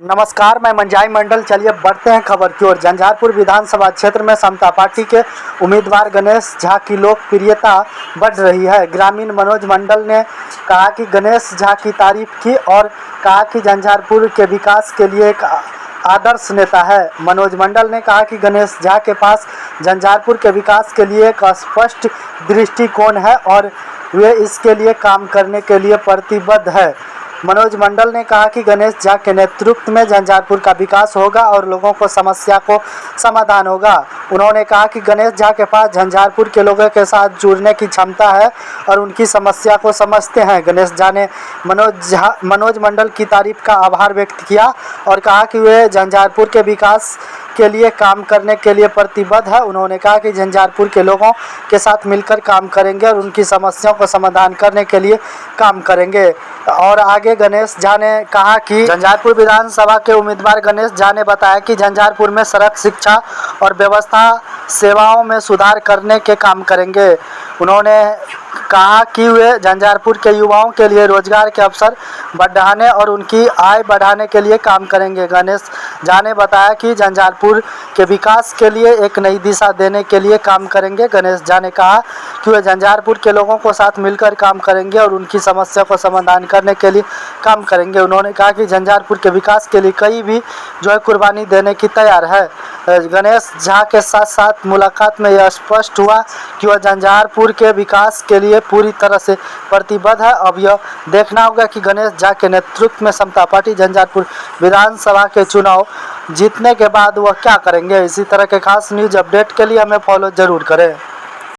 नमस्कार, मैं मंजाई मंडल। चलिए बढ़ते हैं खबर की ओर। झंझारपुर विधानसभा क्षेत्र में समता पार्टी के उम्मीदवार गणेश झा की लोकप्रियता बढ़ रही है। ग्रामीण मनोज मंडल ने कहा कि गणेश झा की तारीफ की और कहा कि झंझारपुर के विकास के लिए एक आदर्श नेता है। मनोज मंडल ने कहा कि गणेश झा के पास झंझारपुर के विकास के लिए एक स्पष्ट दृष्टिकोण है और वे इसके लिए काम करने के लिए प्रतिबद्ध है। मनोज मंडल ने कहा कि गणेश झा के नेतृत्व में झंझारपुर का विकास होगा और लोगों को समस्या को समाधान होगा। उन्होंने कहा कि गणेश झा के पास झंझारपुर के लोगों के साथ जुड़ने की क्षमता है और उनकी समस्या को समझते हैं। गणेश झा ने मनोज मंडल की तारीफ का आभार व्यक्त किया और कहा कि वे झंझारपुर के विकास के लिए काम करने के लिए प्रतिबद्ध है। उन्होंने कहा कि झंझारपुर के लोगों के साथ मिलकर काम करेंगे और उनकी समस्याओं को समाधान करने के लिए काम करेंगे। और आगे गणेश झा ने कहा कि झंझारपुर विधानसभा के उम्मीदवार गणेश झा ने बताया कि झंझारपुर में सड़क, शिक्षा और व्यवस्था सेवाओं में सुधार करने के काम करेंगे। उन्होंने कहा कि वे झंझारपुर के युवाओं के लिए रोजगार के अवसर बढ़ाने और उनकी आय बढ़ाने के लिए काम करेंगे। गणेश झा ने बताया कि झंझारपुर के विकास के लिए एक नई दिशा देने के लिए काम करेंगे। गणेश झा ने कहा कि वे झंझारपुर के लोगों को साथ मिलकर काम करेंगे और उनकी समस्या को समाधान करने के लिए काम करेंगे। उन्होंने कहा कि झंझारपुर के विकास के लिए कई भी जो है कुर्बानी देने की तैयार है। गणेश झा के साथ साथ मुलाकात में यह स्पष्ट हुआ कि वह झंझारपुर के विकास के लिए पूरी तरह से प्रतिबद्ध है। अब यह देखना होगा कि गणेश झा के नेतृत्व में समता पार्टी झंझारपुर विधानसभा के चुनाव जीतने के बाद वह क्या करेंगे। इसी तरह के खास न्यूज अपडेट के लिए हमें फॉलो जरूर करें।